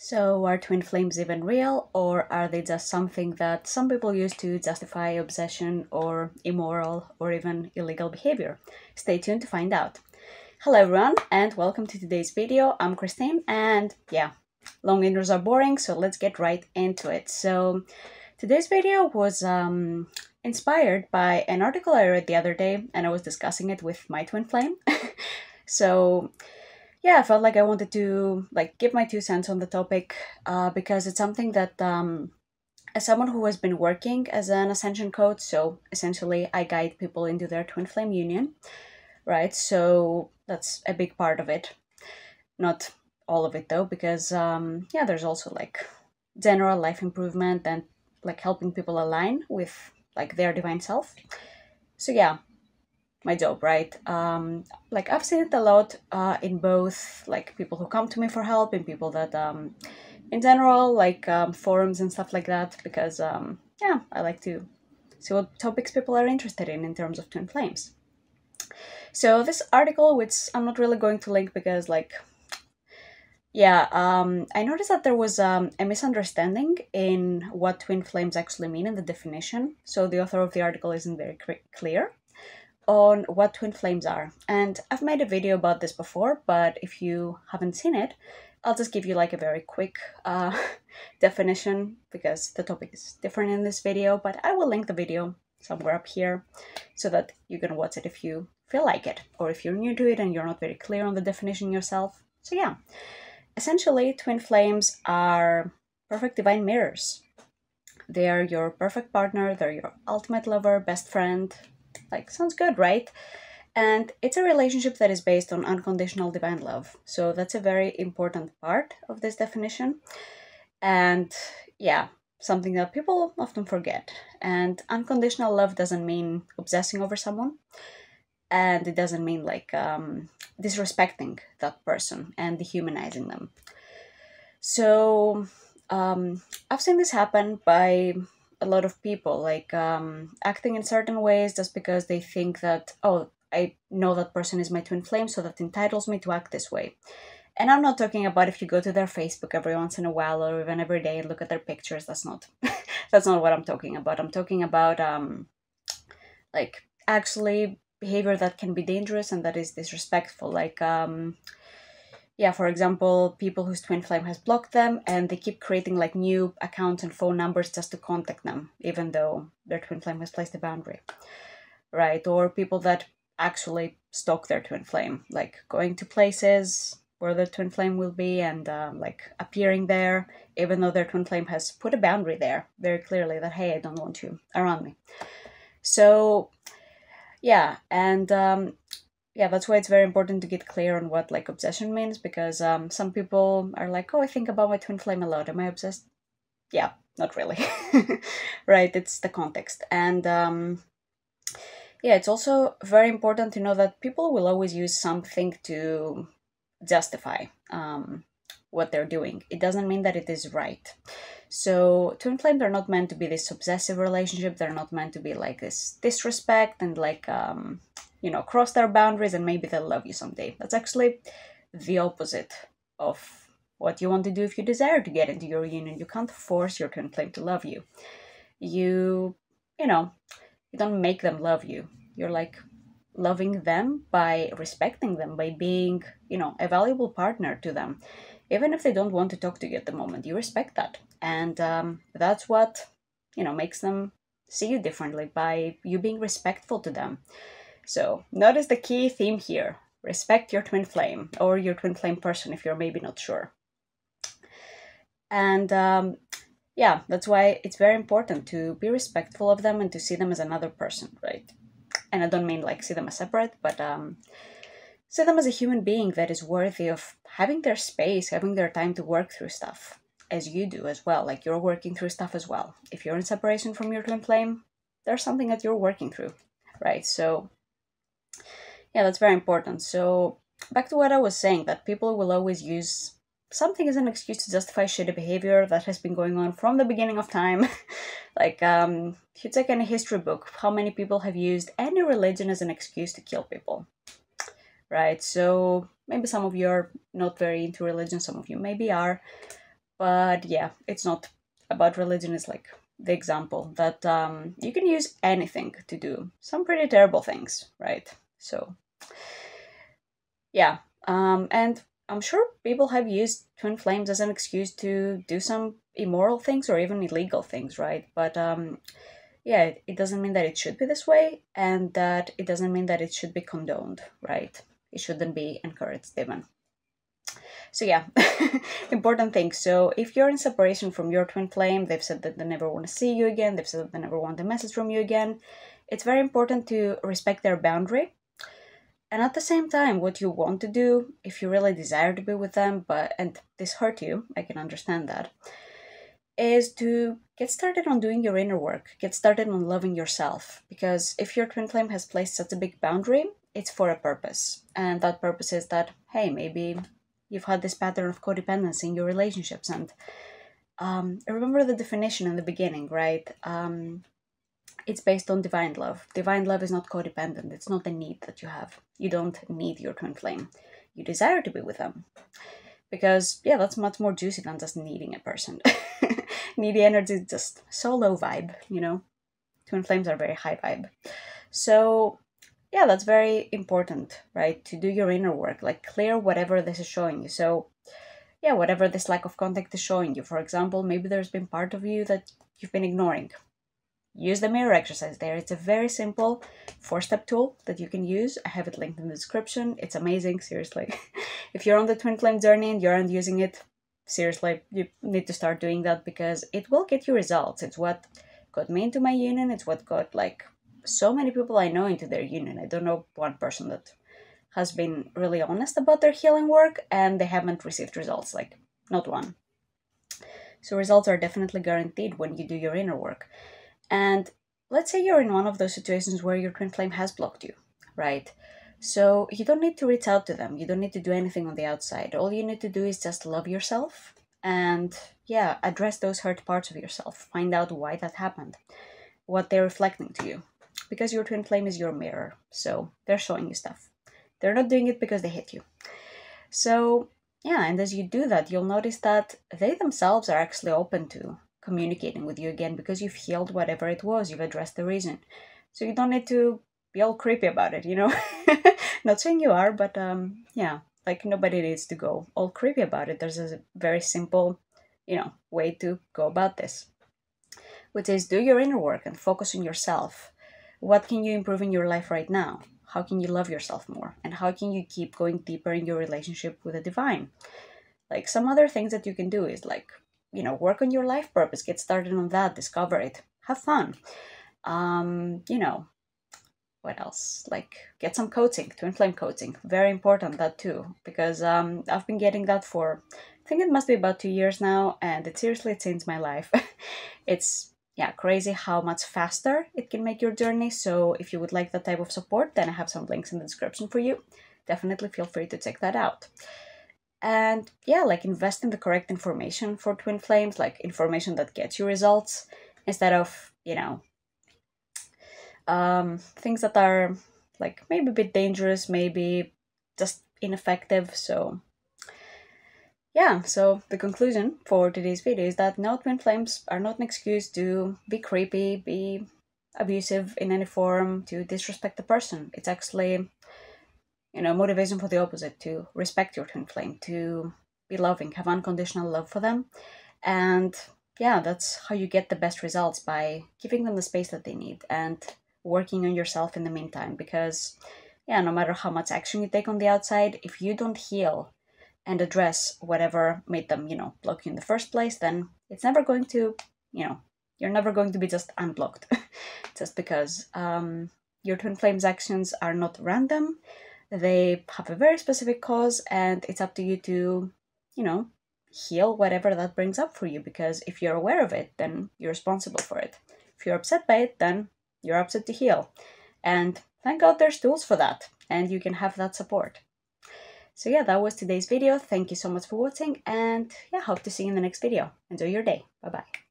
So, are twin flames even real, or are they just something that some people use to justify obsession or immoral or even illegal behavior? Stay tuned to find out. Hello everyone, and welcome to today's video. I'm Christine, and yeah, long intros are boring, so let's get right into it. So, today's video was inspired by an article I read the other day, and I was discussing it with my twin flame. So, yeah, I felt like I wanted to give my 2 cents on the topic because it's something that as someone who has been working as an Ascension coach, so essentially I guide people into their twin flame union, right? So that's a big part of it. Not all of it though, because yeah, there's also general life improvement and helping people align with their divine self. So yeah, my job, right? I've seen it a lot in both people who come to me for help and people that in general forums and stuff like that, because yeah, I like to see what topics people are interested in terms of twin flames. So this article, which I'm not really going to link because yeah, I noticed that there was a misunderstanding in what twin flames actually mean in the definition. So the author of the article isn't very clear on what twin flames are. And I've made a video about this before, but if you haven't seen it, I'll just give you a very quick definition because the topic is different in this video, but I will link the video somewhere up here so that you can watch it if you feel like it, or if you're new to it and you're not very clear on the definition yourself. So yeah, essentially twin flames are perfect divine mirrors. They are your perfect partner, they're your ultimate lover, best friend. Sounds good, right? And it's a relationship that is based on unconditional divine love. So that's a very important part of this definition. And yeah, something that people often forget. And unconditional love doesn't mean obsessing over someone. And it doesn't mean disrespecting that person and dehumanizing them. So I've seen this happen by a lot of people, acting in certain ways just because they think that, oh, I know that person is my twin flame, so that entitles me to act this way. And I'm not talking about if you go to their Facebook every once in a while or even every day and look at their pictures. That's not that's not what I'm talking about. I'm talking about actually behavior that can be dangerous and that is disrespectful. Yeah, for example, people whose twin flame has blocked them and they keep creating new accounts and phone numbers just to contact them, even though their twin flame has placed a boundary, right? Or people that actually stalk their twin flame, going to places where their twin flame will be and appearing there, even though their twin flame has put a boundary there very clearly that, hey, I don't want you around me. So yeah, and yeah, that's why it's very important to get clear on what obsession means, because some people are like, oh, I think about my twin flame a lot. Am I obsessed? Yeah, not really. Right, it's the context. And yeah, it's also very important to know that people will always use something to justify what they're doing. It doesn't mean that it is right. So twin flames are not meant to be this obsessive relationship. They're not meant to be this disrespect and cross their boundaries and maybe they'll love you someday. That's actually the opposite of what you want to do if you desire to get into your union. You can't force your twin flame to love you. You don't make them love you. You're loving them by respecting them, by being, a valuable partner to them. Even if they don't want to talk to you at the moment, you respect that. And that's what, makes them see you differently, by you being respectful to them. So notice the key theme here. Respect your twin flame or your twin flame person if you're maybe not sure. And yeah, that's why it's very important to be respectful of them and to see them as another person, right? And I don't mean see them as separate, but see them as a human being that is worthy of having their space, having their time to work through stuff, as you do as well. You're working through stuff as well. If you're in separation from your twin flame, there's something that you're working through, right? So yeah, that's very important. So back to what I was saying, that people will always use something as an excuse to justify shitty behavior that has been going on from the beginning of time. If you take any history book, how many people have used any religion as an excuse to kill people? Right? So maybe some of you are not very into religion, some of you maybe are, But yeah, it's not about religion. It's like the example that you can use anything to do some pretty terrible things, right? So yeah, and I'm sure people have used twin flames as an excuse to do some immoral things or even illegal things, right? But yeah, it doesn't mean that it should be this way, and that it doesn't mean that it should be condoned, right? It shouldn't be encouraged even. So yeah, important thing. So if you're in separation from your twin flame, they've said that they never want to see you again, they've said that they never want a message from you again, it's very important to respect their boundary. And at the same time, what you want to do, if you really desire to be with them, and this hurt you, I can understand that, is to get started on doing your inner work, get started on loving yourself. Because if your twin flame has placed such a big boundary, it's for a purpose. And that purpose is that, hey, maybe you've had this pattern of codependency in your relationships. And remember the definition in the beginning, right? It's based on divine love. Divine love is not codependent. It's not a need that you have. You don't need your twin flame. You desire to be with them. Because, yeah, that's much more juicy than just needing a person. Needy energy is just so low vibe, you know? Twin flames are very high vibe. So, yeah, that's very important, right? To do your inner work, like clear whatever this is showing you. So, yeah, whatever this lack of contact is showing you. For example, maybe there's been part of you that you've been ignoring. Use the mirror exercise there. It's a very simple 4-step tool that you can use. I have it linked in the description. It's amazing, seriously. If you're on the twin flame journey and you aren't using it, seriously, you need to start doing that because it will get you results. It's what got me into my union. It's what got like so many people I know into their union. I don't know one person that has been really honest about their healing work and they haven't received results, like not one. So results are definitely guaranteed when you do your inner work. And let's say you're in one of those situations where your twin flame has blocked you, right? So you don't need to reach out to them. You don't need to do anything on the outside. All you need to do is just love yourself and, yeah, address those hurt parts of yourself. Find out why that happened, what they're reflecting to you. Because your twin flame is your mirror, so they're showing you stuff. They're not doing it because they hate you. So, yeah, and as you do that, you'll notice that they themselves are actually open to communicating with you again because you've healed whatever it was, you've addressed the reason. So you don't need to be all creepy about it, you know? Not saying you are, but yeah, like nobody needs to go all creepy about it. There's a very simple, way to go about this, which is do your inner work and focus on yourself. What can you improve in your life right now? How can you love yourself more? And how can you keep going deeper in your relationship with the divine? Like some other things that you can do is like, work on your life purpose, get started on that, discover it, have fun. What else? Like get some coaching, twin flame coaching. Very important, that too, because I've been getting that for, I think it must be about 2 years now, and it seriously changed my life. It's, crazy how much faster it can make your journey. So if you would like that type of support, then I have some links in the description for you. Definitely feel free to check that out. And like invest in the correct information for twin flames, like information that gets you results instead of, things that are like maybe a bit dangerous, maybe just ineffective. So so the conclusion for today's video is that no, twin flames are not an excuse to be creepy, be abusive in any form, to disrespect the person. It's actually motivation for the opposite, to respect your twin flame, to be loving, have unconditional love for them. And that's how you get the best results, by giving them the space that they need and working on yourself in the meantime. Because no matter how much action you take on the outside, if you don't heal and address whatever made them, block you in the first place, then it's never going to, you're never going to be just unblocked. Just because your twin flame's actions are not random. They have a very specific cause, and it's up to you to, heal whatever that brings up for you. Because if you're aware of it, then you're responsible for it. If you're upset by it, then you're upset to heal. And thank God there's tools for that, and you can have that support. So that was today's video. Thank you so much for watching, and hope to see you in the next video. Enjoy your day. Bye-bye.